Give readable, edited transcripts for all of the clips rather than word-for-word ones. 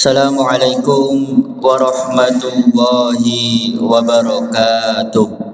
Assalamualaikum warahmatullahi wabarakatuh.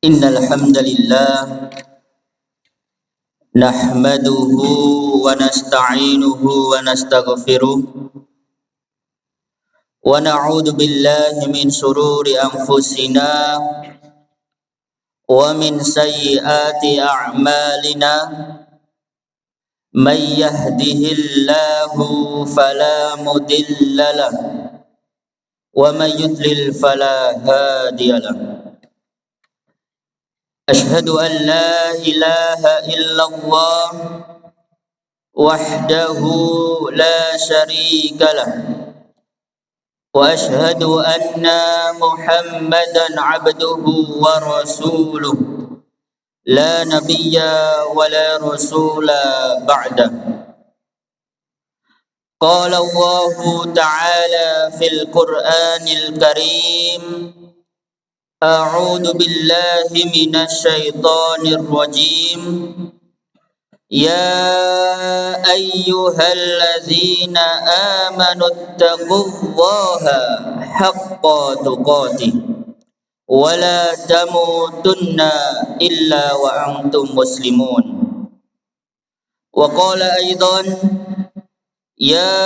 Innal hamdalillah nahmaduhu wa nasta'inuhu wa nastaghfiruh ونعوذ بالله من شرور أنفسنا ومن سيئات أعمالنا من يهده الله فلا مضل له ومن يضلل فلا هادي له أشهد أن لا إله إلا الله وحده لا شريك له وأشهد أن محمدا عبده ورسوله لا نبي ولا رسول بعده قال الله تعالى في القرآن الكريم أعوذ بالله من الشيطان الرجيم يا أيها الذين آمنوا اتقوا الله حق تقاته ولا تموتن إلا وأنتم مسلمون وقال أيضا يا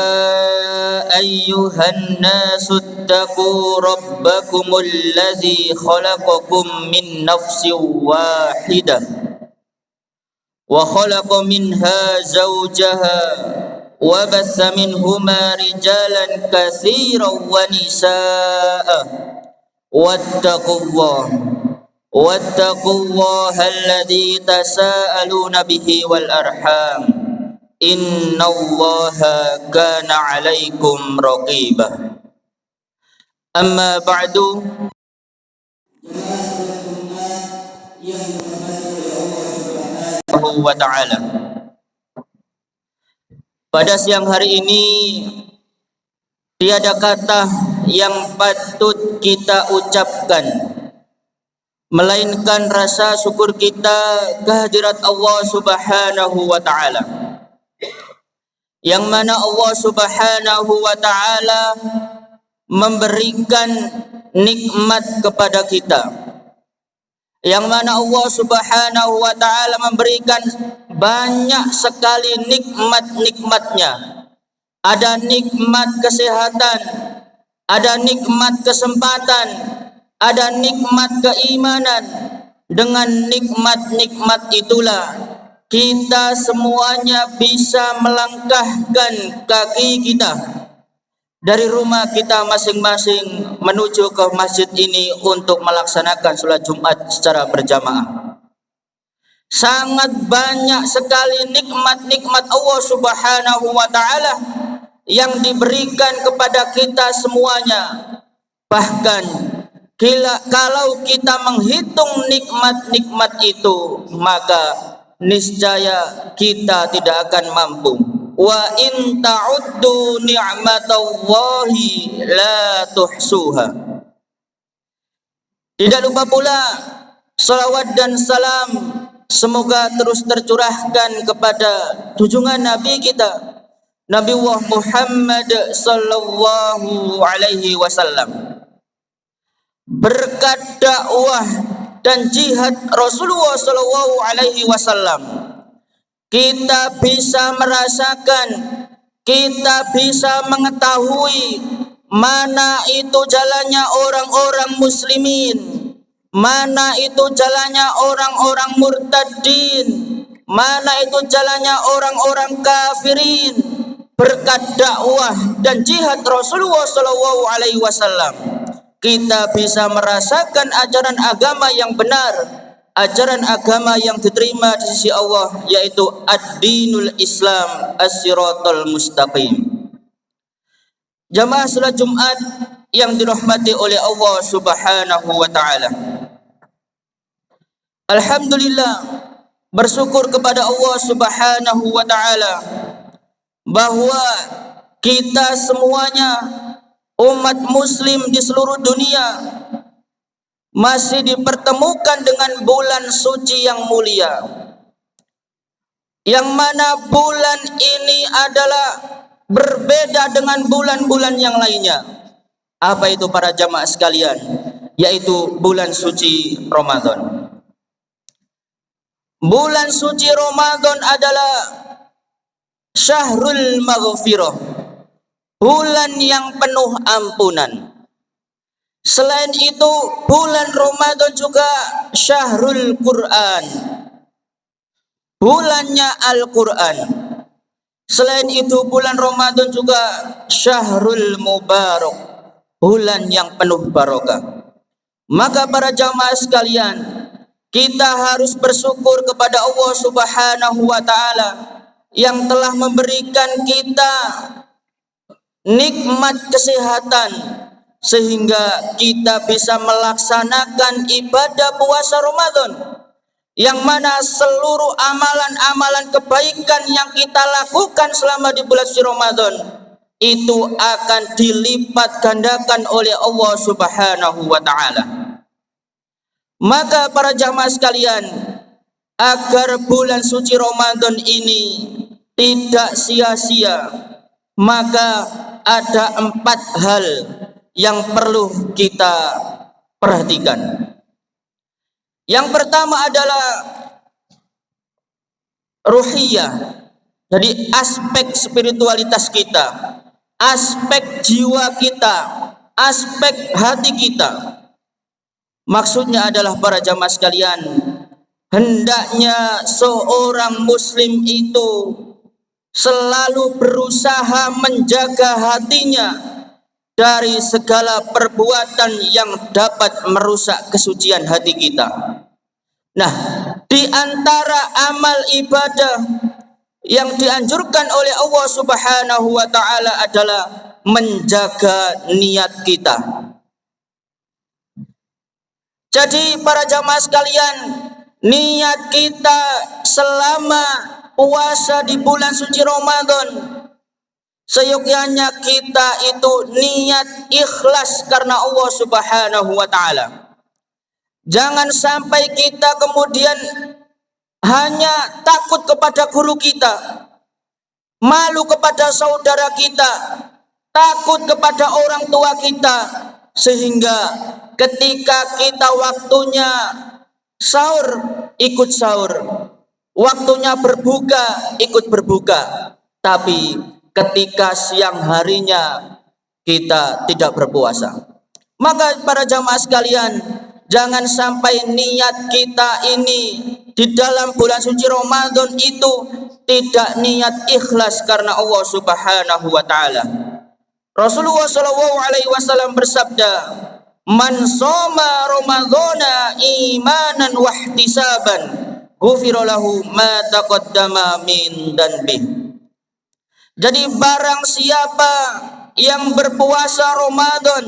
أيها الناس اتقوا ربكم الذي خلقكم من نفس واحدة وخلق منها زوجها وبث منهما رجالا كثيرا ونساء واتقوا الله الذي تساءلون به والأرحام إن الله كان عليكم رقيبا أما بعد wa ta'ala. Pada siang hari ini tiada kata yang patut kita ucapkan melainkan rasa syukur kita kehadirat Allah Subhanahu wa ta'ala, yang mana Allah Subhanahu wa ta'ala memberikan nikmat kepada kita, yang mana Allah Subhanahu wa ta'ala memberikan banyak sekali nikmat-nikmatnya. Ada nikmat kesehatan, ada nikmat kesempatan, ada nikmat keimanan. Dengan nikmat-nikmat itulah kita semuanya bisa melangkahkan kaki kita dari rumah kita masing-masing menuju ke masjid ini untuk melaksanakan sholat Jumat secara berjamaah. Sangat banyak sekali nikmat-nikmat Allah Subhanahu wa ta'ala yang diberikan kepada kita semuanya. Bahkan kalau kita menghitung nikmat-nikmat itu, maka niscaya kita tidak akan mampu. Wa in ta'uddu ni'matallahi la tuhsuha. Tidak lupa pula salawat dan salam semoga terus tercurahkan kepada junjungan Nabi kita, Nabi Muhammad sallallahu alaihi wasallam. Berkat dakwah dan jihad Rasulullah sallallahu alaihi wasallam, kita bisa merasakan, kita bisa mengetahui mana itu jalannya orang-orang muslimin, mana itu jalannya orang-orang murtadin, mana itu jalannya orang-orang kafirin. Berkat dakwah dan jihad Rasulullah sallallahu alaihi wasallam, kita bisa merasakan ajaran agama yang benar, ajaran agama yang diterima di sisi Allah, yaitu ad-dinul Islam as-siratal mustaqim. Jamaah salat Jumat yang dirahmati oleh Allah Subhanahu wa ta'ala, alhamdulillah, bersyukur kepada Allah Subhanahu wa ta'ala bahwa kita semuanya umat muslim di seluruh dunia masih dipertemukan dengan bulan suci yang mulia, yang mana bulan ini adalah berbeda dengan bulan-bulan yang lainnya. Apa itu para jamaah sekalian? Yaitu bulan suci Ramadan. Bulan suci Ramadan adalah syahrul maghfirah, bulan yang penuh ampunan. Selain itu, bulan Ramadan juga syahrul Quran, bulannya Al-Quran. Selain itu, bulan Ramadan juga syahrul mubarak, bulan yang penuh barokah. Maka para jamaah sekalian, kita harus bersyukur kepada Allah Subhanahu wa taala yang telah memberikan kita nikmat kesehatan sehingga kita bisa melaksanakan ibadah puasa Ramadan, yang mana seluruh amalan-amalan kebaikan yang kita lakukan selama di bulan suci Ramadan itu akan dilipat gandakan oleh Allah Subhanahu wa taala. Maka para jamaah sekalian, agar bulan suci Ramadan ini tidak sia-sia, maka ada 4 hal yang perlu kita perhatikan. Yang pertama adalah ruhiyah, jadi aspek spiritualitas kita, aspek jiwa kita, aspek hati kita. Maksudnya adalah para jamaah sekalian, hendaknya seorang muslim itu selalu berusaha menjaga hatinya dari segala perbuatan yang dapat merusak kesucian hati kita. Nah, di antara amal ibadah yang dianjurkan oleh Allah Subhanahu wa taala adalah menjaga niat kita. Jadi para jamaah sekalian, niat kita selama puasa di bulan suci Ramadan, seyogyanya kita itu niat ikhlas karena Allah Subhanahu wa taala. Jangan sampai kita kemudian hanya takut kepada guru kita, malu kepada saudara kita, takut kepada orang tua kita, sehingga ketika kita waktunya sahur ikut sahur, waktunya berbuka ikut berbuka, tapi ketika siang harinya kita tidak berpuasa. Maka para jamaah sekalian, jangan sampai niat kita ini di dalam bulan suci Ramadan itu tidak niat ikhlas karena Allah Subhanahu wa taala. Rasulullah SAW bersabda, "Man shoma Ramadhana imanan wa ihtisaban, ghufira lahu ma taqaddama min dhanbi." Jadi barang siapa yang berpuasa Ramadan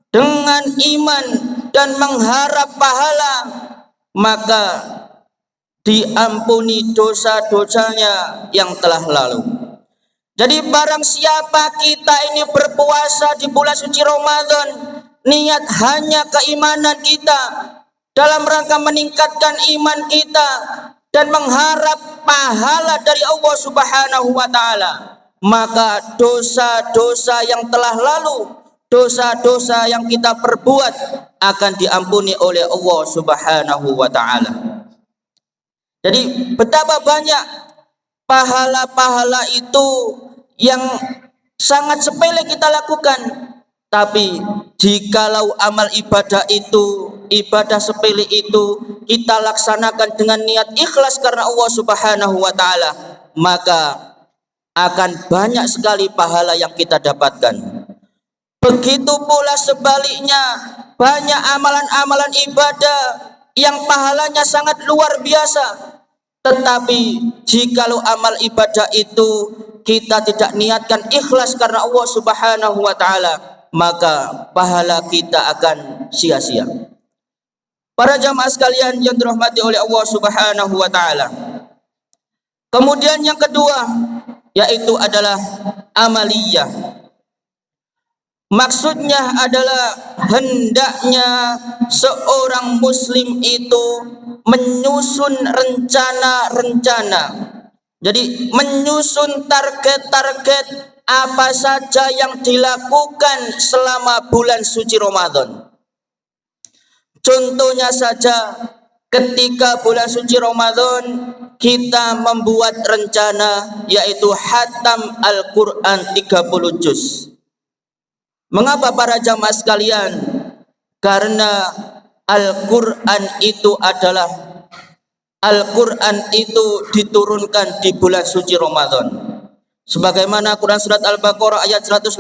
dengan iman dan mengharap pahala, maka diampuni dosa-dosanya yang telah lalu. Jadi barang siapa kita ini berpuasa di bulan suci Ramadan, niat hanya keimanan kita, dalam rangka meningkatkan iman kita dan mengharap pahala dari Allah Subhanahu wa taala, maka dosa-dosa yang telah lalu, dosa-dosa yang kita perbuat akan diampuni oleh Allah Subhanahu wa taala. Jadi betapa banyak pahala-pahala itu yang sangat sepele kita lakukan, tapi jikalau amal ibadah itu, ibadah sepele itu kita laksanakan dengan niat ikhlas karena Allah Subhanahu wa taala, maka akan banyak sekali pahala yang kita dapatkan. Begitu pula sebaliknya, banyak amalan-amalan ibadah yang pahalanya sangat luar biasa, tetapi jikalau amal ibadah itu kita tidak niatkan ikhlas karena Allah Subhanahu wa taala, maka pahala kita akan sia-sia. Para jamaah sekalian yang dirahmati oleh Allah Subhanahu wa taala. Kemudian yang kedua yaitu adalah amaliyah. Maksudnya adalah hendaknya seorang muslim itu menyusun rencana-rencana. Jadi menyusun target-target apa saja yang dilakukan selama bulan suci Ramadan. Contohnya saja, ketika bulan suci Ramadan kita membuat rencana yaitu hatam Al-Quran 30 juz. Mengapa para jamaah sekalian? Karena Al-Quran itu diturunkan di bulan suci Ramadan. Sebagaimana Quran surat Al-Baqarah ayat 185,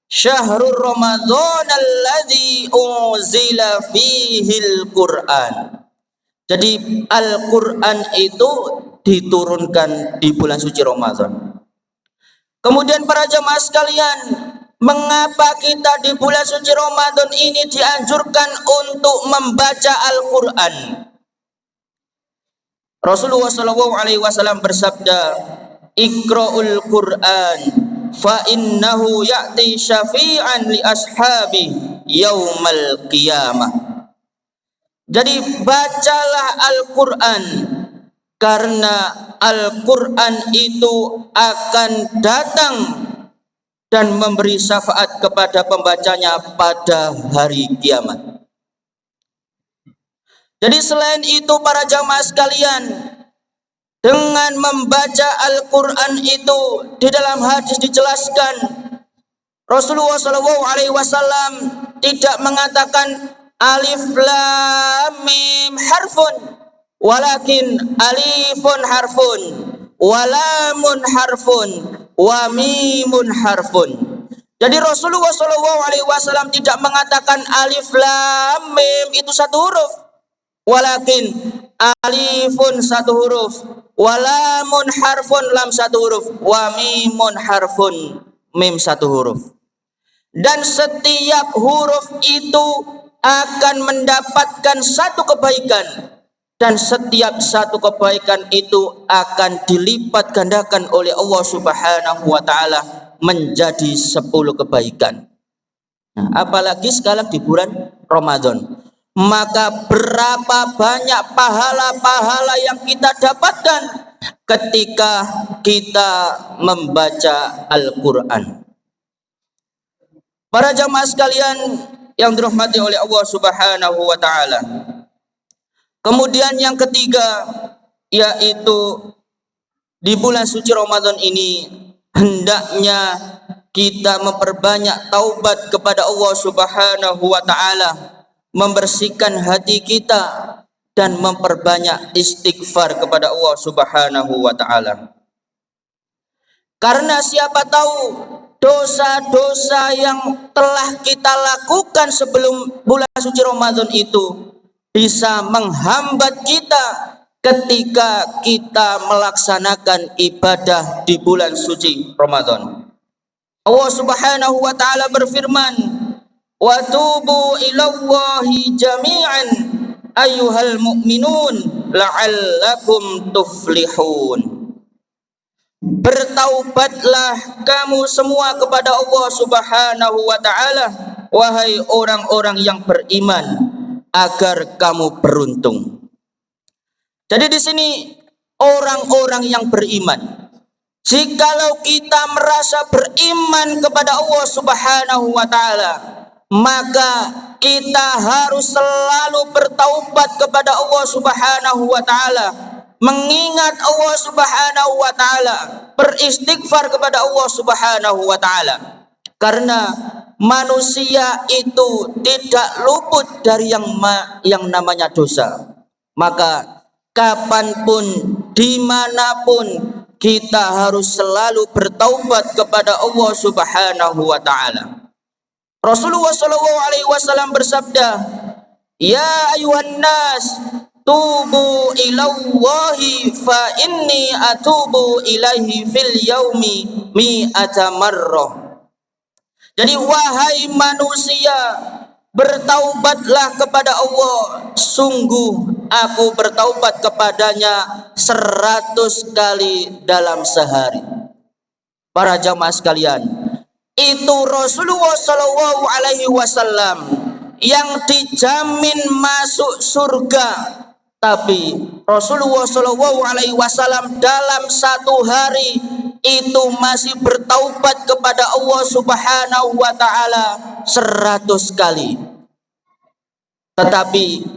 Syahrul Ramadan alladzi unzila fihil Quran. Jadi Al-Quran itu diturunkan di bulan suci Ramadan. Kemudian para jamaah sekalian, mengapa kita di bulan suci Ramadan ini dianjurkan untuk membaca Al-Quran? Rasulullah SAW bersabda, Iqra'ul Quran fa innahu ya'ti syafi'an li ashabi yaumal qiyamah. Jadi bacalah Al-Quran, karena Al-Quran itu akan datang dan memberi syafaat kepada pembacanya pada hari kiamat. Jadi selain itu para jamaah sekalian, dengan membaca Al-Quran itu di dalam hadis dijelaskan Rasulullah SAW tidak mengatakan alif lam mim harfun, walakin alifun harfun, walamun harfun, wa mimun harfun. Jadi Rasulullah SAW tidak mengatakan alif lam mim itu satu huruf, walakin alifun satu huruf, walamun harfun lam satu huruf, wa mimun harfun mim satu huruf. Dan setiap huruf itu akan mendapatkan satu kebaikan, dan setiap satu kebaikan itu akan dilipat gandakan oleh Allah Subhanahu wa taala menjadi 10 kebaikan. Nah, apalagi sekarang di bulan Ramadan, maka berapa banyak pahala-pahala yang kita dapatkan ketika kita membaca Al-Quran. Para jamaah sekalian yang dirahmati oleh Allah Subhanahu wa taala. Kemudian yang ketiga, yaitu di bulan suci Ramadan ini hendaknya kita memperbanyak taubat kepada Allah Subhanahu wa taala, membersihkan hati kita dan memperbanyak istighfar kepada Allah Subhanahu wa taala. Karena siapa tahu dosa-dosa yang telah kita lakukan sebelum bulan suci Ramadan itu bisa menghambat kita ketika kita melaksanakan ibadah di bulan suci Ramadan. Allah Subhanahu wa taala berfirman, wa tubu ilallahi jami'an ayyuhal mu'minun la'allakum tuflihun. Bertaubatlah kamu semua kepada Allah Subhanahu wa taala, wahai orang-orang yang beriman, agar kamu beruntung. Jadi di sini orang-orang yang beriman, jikalau kita merasa beriman kepada Allah Subhanahu wa taala, maka kita harus selalu bertaubat kepada Allah Subhanahu wa taala, mengingat Allah Subhanahu wa taala, beristighfar kepada Allah Subhanahu wa taala. Karena manusia itu tidak luput dari yang namanya dosa. Maka kapanpun, dimanapun, kita harus selalu bertaubat kepada Allah Subhanahu wa taala. Rasulullah SAW bersabda, ya ayuhan nas tubu ilallahi fa inni atubu ilaihi fil yaumi mi'ata marrah. Jadi wahai manusia, bertaubatlah kepada Allah, sungguh aku bertaubat kepadanya 100 kali dalam sehari. Para jamaah sekalian, itu Rasulullah SAW yang dijamin masuk surga. Tapi Rasulullah SAW dalam satu hari itu masih bertaubat kepada Allah Subhanahu wa taala 100 kali. Tetapi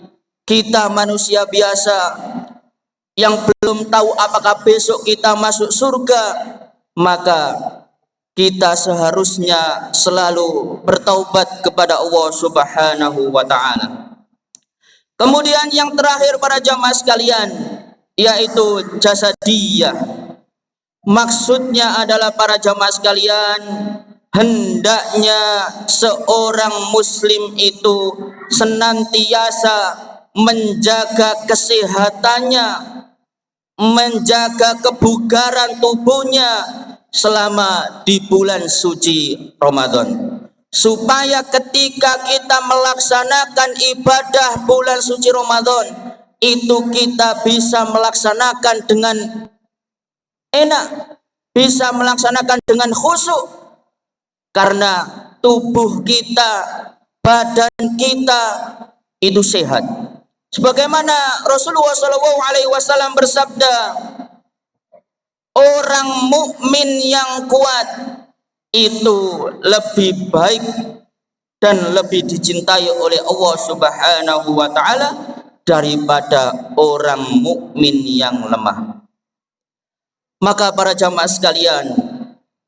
kita manusia biasa yang belum tahu apakah besok kita masuk surga, maka kita seharusnya selalu bertaubat kepada Allah Subhanahu wa taala. Kemudian yang terakhir para jamaah sekalian, yaitu jasadiyah. Maksudnya adalah para jamaah sekalian, hendaknya seorang muslim itu senantiasa menjaga kesehatannya, menjaga kebugaran tubuhnya selama di bulan suci Ramadan, supaya ketika kita melaksanakan ibadah bulan suci Ramadan itu kita bisa melaksanakan dengan enak, bisa melaksanakan dengan khusyuk, karena tubuh kita, badan kita itu sehat. Sebagaimana Rasulullah SAW bersabda, orang mukmin yang kuat itu lebih baik dan lebih dicintai oleh Allah Subhanahu wa taala daripada orang mukmin yang lemah. Maka para jamaah sekalian,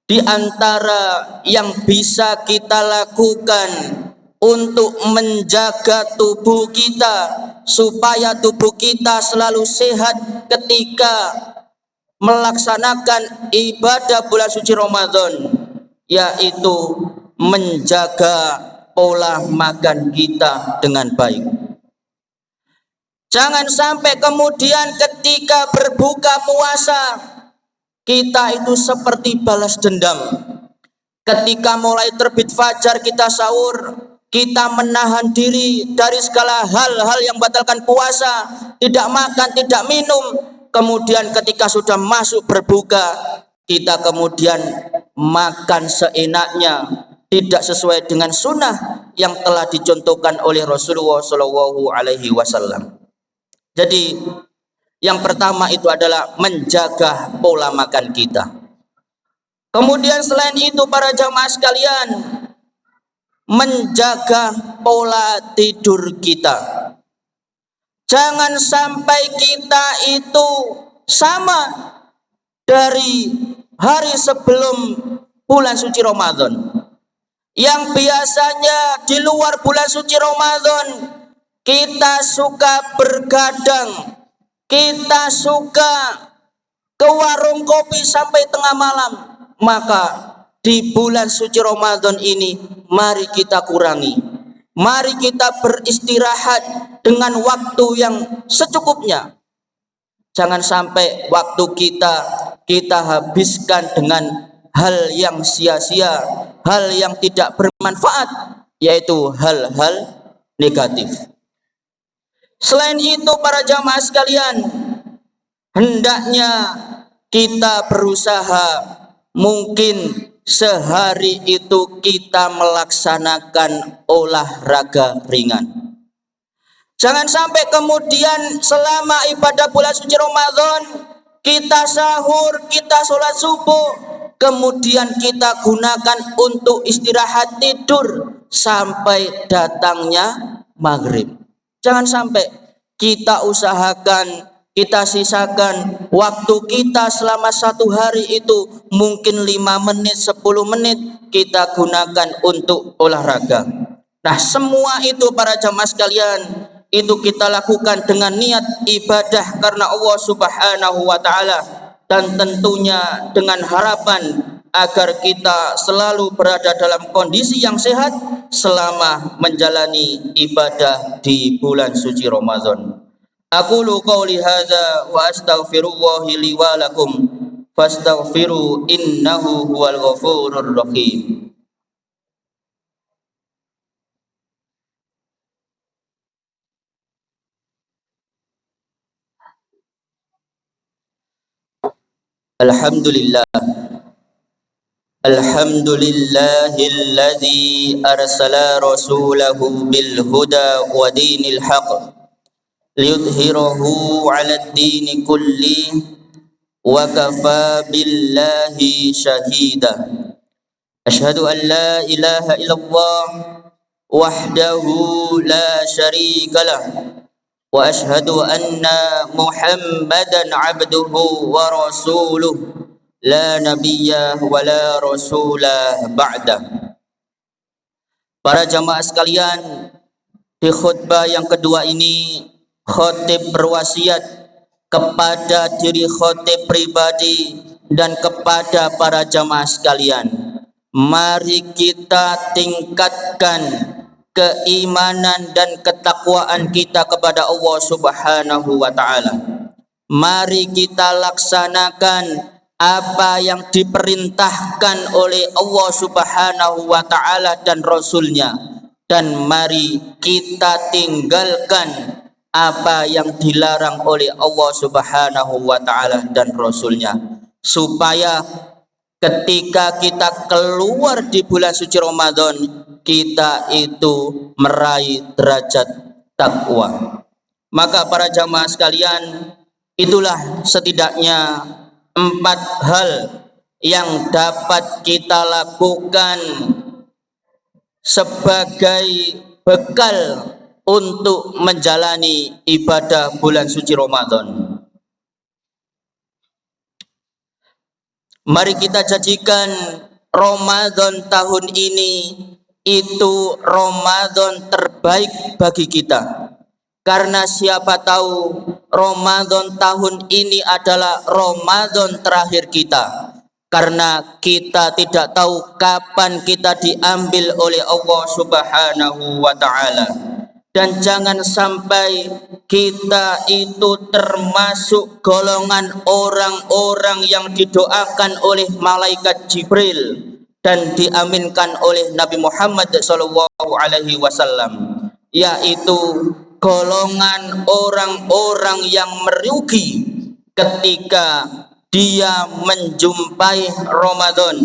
di antara yang bisa kita lakukan untuk menjaga tubuh kita supaya tubuh kita selalu sehat ketika melaksanakan ibadah bulan suci Ramadan, yaitu menjaga pola makan kita dengan baik. Jangan sampai kemudian ketika berbuka puasa kita itu seperti balas dendam. Ketika mulai terbit fajar kita sahur, kita menahan diri dari segala hal-hal yang membatalkan puasa, tidak makan, tidak minum. Kemudian ketika sudah masuk berbuka, kita kemudian makan seenaknya, tidak sesuai dengan sunnah yang telah dicontohkan oleh Rasulullah SAW. Jadi yang pertama itu adalah menjaga pola makan kita. Kemudian selain itu para jamaah sekalian, menjaga pola tidur kita. Jangan sampai kita itu sama dari hari sebelum bulan suci Ramadan. Yang biasanya di luar bulan suci Ramadan kita suka bergadang, kita suka ke warung kopi sampai tengah malam. Maka di bulan suci Ramadan ini mari kita kurangi. Mari kita beristirahat dengan waktu yang secukupnya. Jangan sampai waktu kita habiskan dengan hal yang sia-sia, hal yang tidak bermanfaat, yaitu hal-hal negatif. Selain itu para jamaah sekalian, hendaknya kita berusaha mungkin sehari itu kita melaksanakan olahraga ringan. Jangan sampai kemudian selama ibadah bulan suci Ramadan kita sahur, kita sholat subuh, kemudian kita gunakan untuk istirahat tidur sampai datangnya maghrib. Jangan sampai, kita usahakan, kita sisakan waktu kita selama satu hari itu mungkin 5 menit, 10 menit kita gunakan untuk olahraga. Nah, semua itu para jamaah sekalian, itu kita lakukan dengan niat ibadah karena Allah Subhanahu wa taala, dan tentunya dengan harapan agar kita selalu berada dalam kondisi yang sehat selama menjalani ibadah di bulan suci Ramadan. Aqulu qouli hadza wa astaghfirullah li wa lakum fastaghfiru innahu huwal ghafurur rahim. Alhamdulillah. Alhamdulillahilladzi arsala rasulahu bil huda wa dinil haqq liyudhhirahu 'alad dini kulli wa kafa billahi shahida. Asyhadu an la ilaha illallah wahdahu la syarika lah وأشهد أن محمدا عبده ورسوله لا نبي ولا رسول بعده. Para jamaah sekalian, di khutbah yang kedua ini khotib berwasiat kepada diri khotib pribadi dan kepada para jamaah sekalian. Mari kita tingkatkan keimanan dan ketakwaan kita kepada Allah Subhanahu wa taala. Mari kita laksanakan apa yang diperintahkan oleh Allah Subhanahu wa taala dan Rasulnya, dan mari kita tinggalkan apa yang dilarang oleh Allah Subhanahu wa taala dan Rasulnya, supaya ketika kita keluar di bulan suci Ramadan kita itu meraih derajat takwa. Maka para jamaah sekalian, itulah setidaknya 4 hal yang dapat kita lakukan sebagai bekal untuk menjalani ibadah bulan suci Ramadan. Mari kita jadikan Ramadan tahun ini itu Ramadan terbaik bagi kita. Karena siapa tahu Ramadan tahun ini adalah Ramadan terakhir kita. Karena kita tidak tahu kapan kita diambil oleh Allah Subhanahu wa taala. Dan jangan sampai kita itu termasuk golongan orang-orang yang didoakan oleh malaikat Jibril dan diaminkan oleh Nabi Muhammad sallallahu alaihi wasallam, yaitu golongan orang-orang yang merugi ketika dia menjumpai Ramadan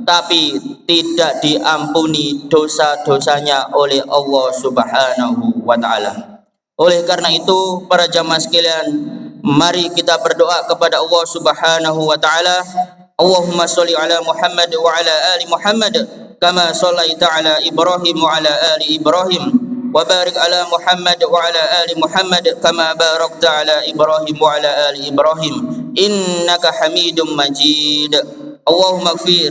tapi tidak diampuni dosa-dosanya oleh Allah Subhanahu wa taala. Oleh karena itu, para jamaah sekalian, mari kita berdoa kepada Allah Subhanahu wa taala. Allahumma sholli ala Muhammad wa ala ali Muhammad kama shallaita ala Ibrahim wa ala ali Ibrahim wa barik ala Muhammad wa ala ali Muhammad kama barakta ala Ibrahim wa ala ali Ibrahim innaka Hamidum Majid. Allahumma ighfir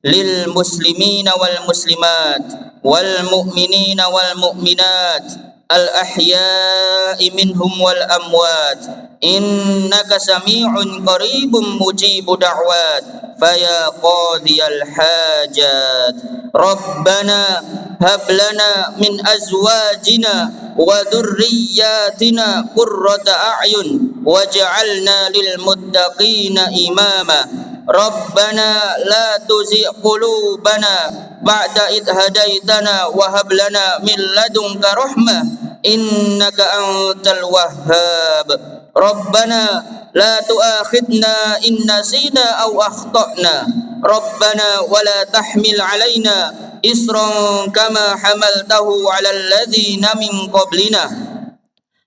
lil muslimina wal muslimat wal mu'minina wal mu'minat al ahya'i minhum wal amwat innaka sami'un qaribun mujibu da'wat faya qadiyal hajat. Rabbana hab lana min azwajina wa dhurriyyatina qurrata a'yun waj'alna lil muttaqina imama. Rabbana la tuzigh qulubana ba'da idh hadaitana wa hab lana min ladunka rahmah innaka antal wahhab. Rabbana la tu'akhidna in nasina aw akhtana. Rabbana wa la tahmil alaina isran kama hamaltahu 'alal ladzina min qablina.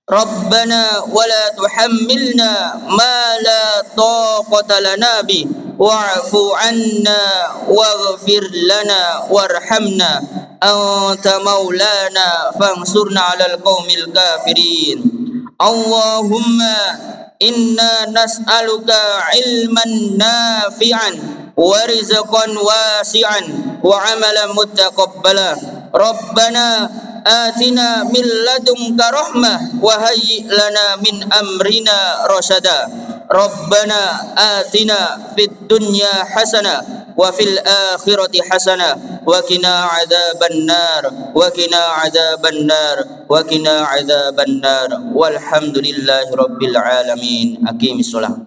Rabbana wa la tuhammilna ma la taqata lana bi wa'fu 'anna waghfir lana warhamna anta maulana fansurna 'alal qaumil kafirin. Allahumma inna nas'aluka ilman nafi'an wa rizqan wasi'an wa 'amalan mutaqabbala. Rabbana atina min ladunka rahmah wa hayyi' lana min amrina rasyada. Rabbana atina fid dunya hasanah wa fil akhirati hasanah wa qina adzaban nar wa qina adzaban nar wa qina adzaban nar walhamdulillahi rabbil alamin. Aqimis shalah.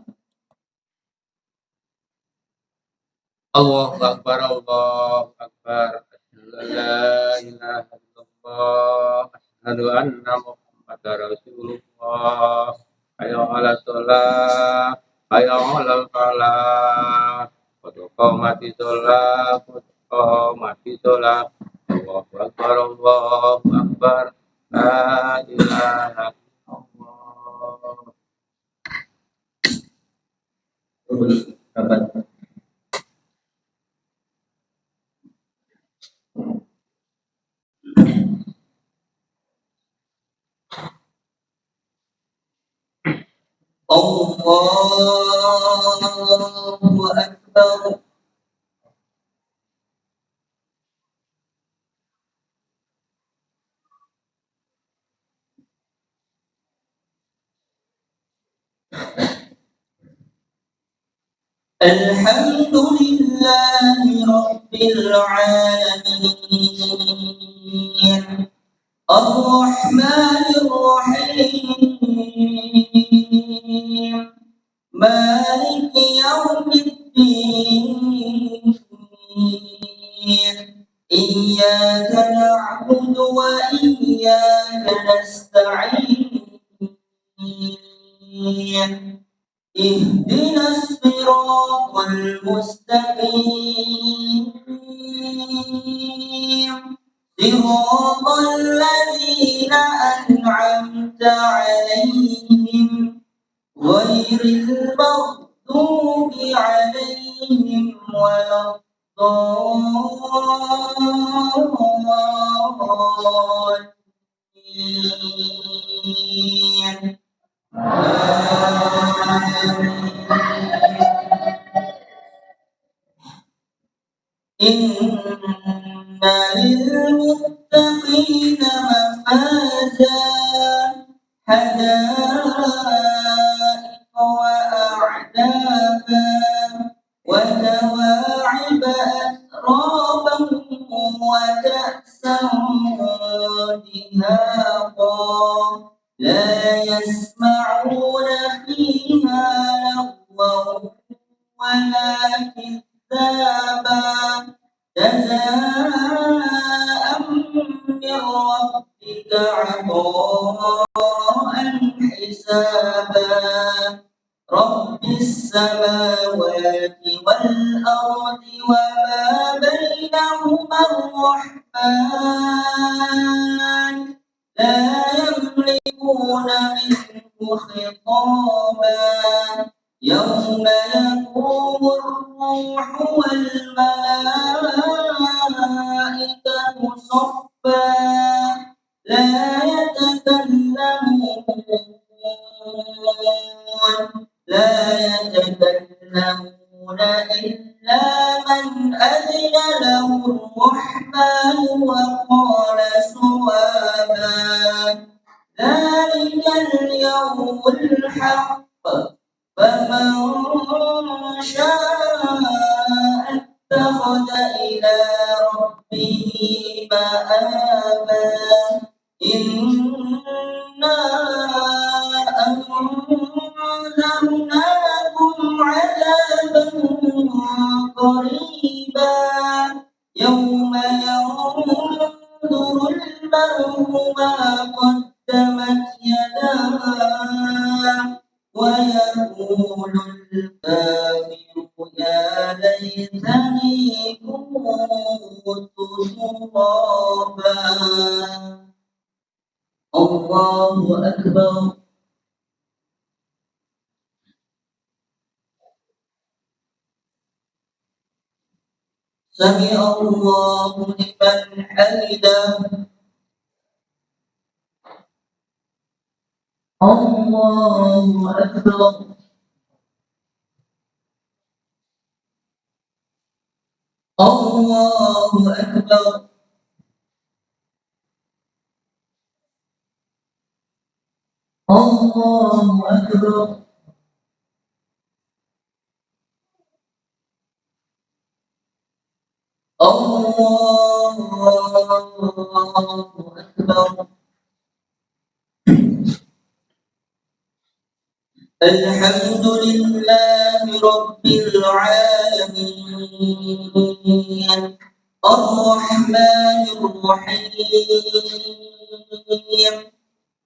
Allahu Akbar, Allahu Akbar. La ilaha illallah. Asyhadu anna Muhammadar Rasulullah. Hayya 'alas shalah, hayya 'alal falah. Qad qamati shalah, qad qamati shalah. Allahu Akbar, Allahu Akbar. La ilaha illallah. أكبر. الحمد لله رب العالمين الرحمن الرحيم مالك يوم الدين إياك نعبد وإياك نستعين اهدنا الصراط المستقيم صراط الذين أنعمت عليهم غير المغضوب عليهم ولا الضالين. إن للمتقين مفازا حدائق وأعنابا وكواعب أترابا وكأسا دهاقا لا يسمعون فيها لغوا ولا كذابا جزاء من ربك عطاء حسابا رب السماوات والأرض وما بينهما الرحمن لا يملكون منه خطابا يوم يقوم الروح والملائكة صفا لا يتكلمون إلا من أذن له الرحمن وقال صوابا ذلك اليوم الحق فمن شاء اتخذ إلى ربه مآبا إنا أنذرناكم عذابا قريبا يوم ينظر المرء ما قدمت يداه ويقول الكافر يا ليتني كنت ترابا. الله أكبر. سمع الله لمن حمده. الله أكبر. الله أكبر. الله أكبر. الله أكبر. الحمد لله رب العالمين الرحمن الرحيم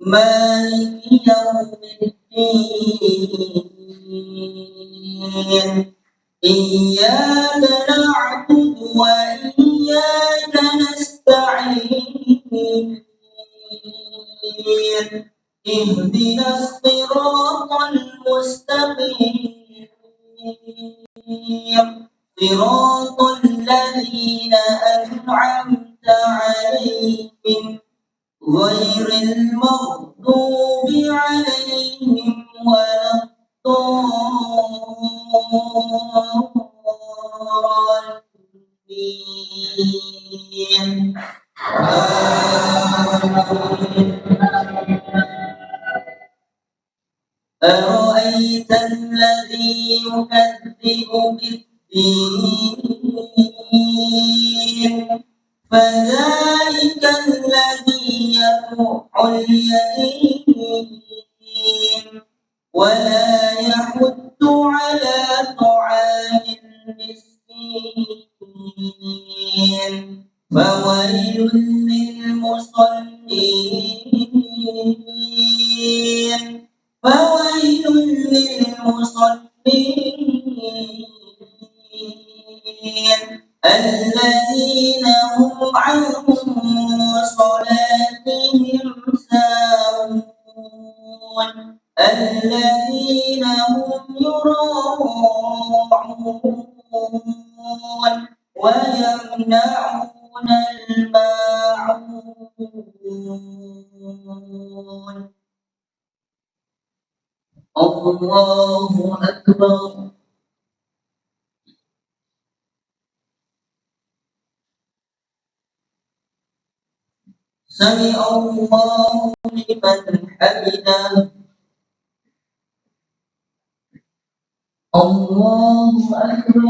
مالك يوم الدين إياك نعبد وإياك نستعين اهدنا الصراط المستقيم صراط الذين أنعمت عليهم غير المغضوب عليهم ولا الضالين أرأيت الذي يكذب بالدين فذلك الذي يدع اليتيم ولا يحض على طعام المسكين فويل للمصلين فويل للمصلين الذين هم عن صلاتهم ساهون الذين هم يراءون ويمنعون الماعون الله أكبر سمع الله لمن حمده الله أكبر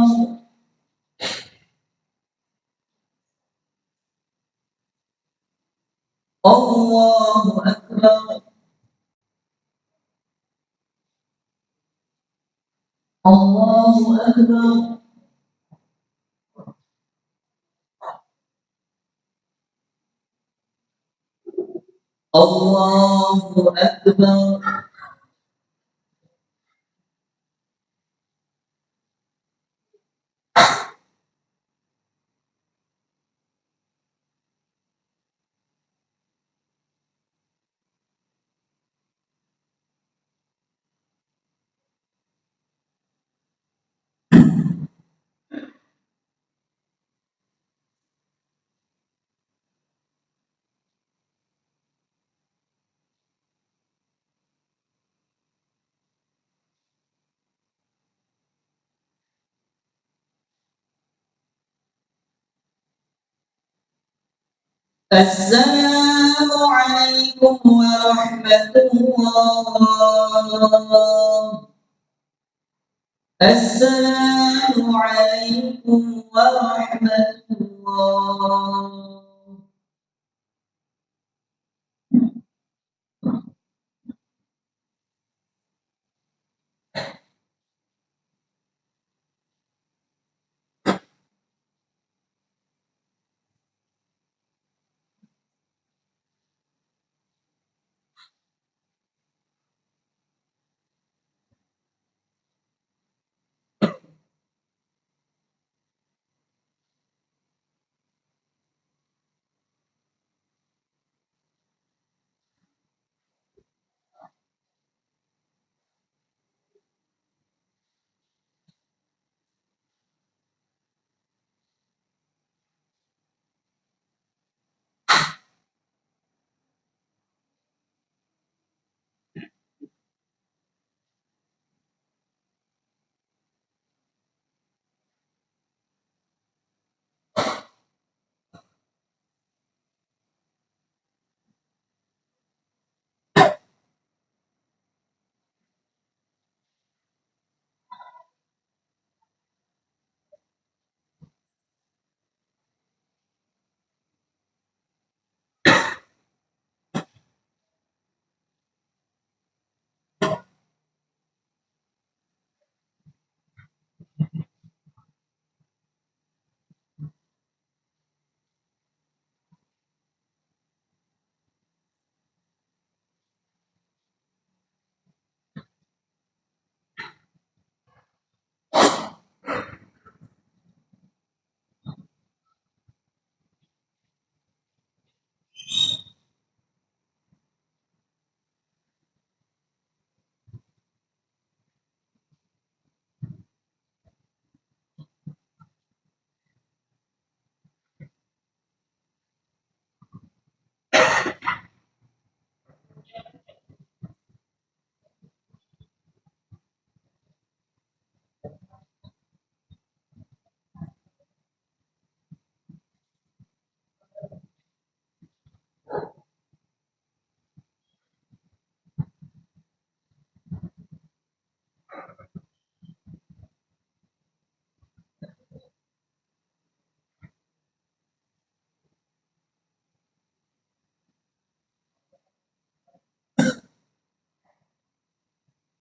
الله أكبر الله أكبر الله أكبر السلام عليكم ورحمة الله السلام عليكم ورحمة الله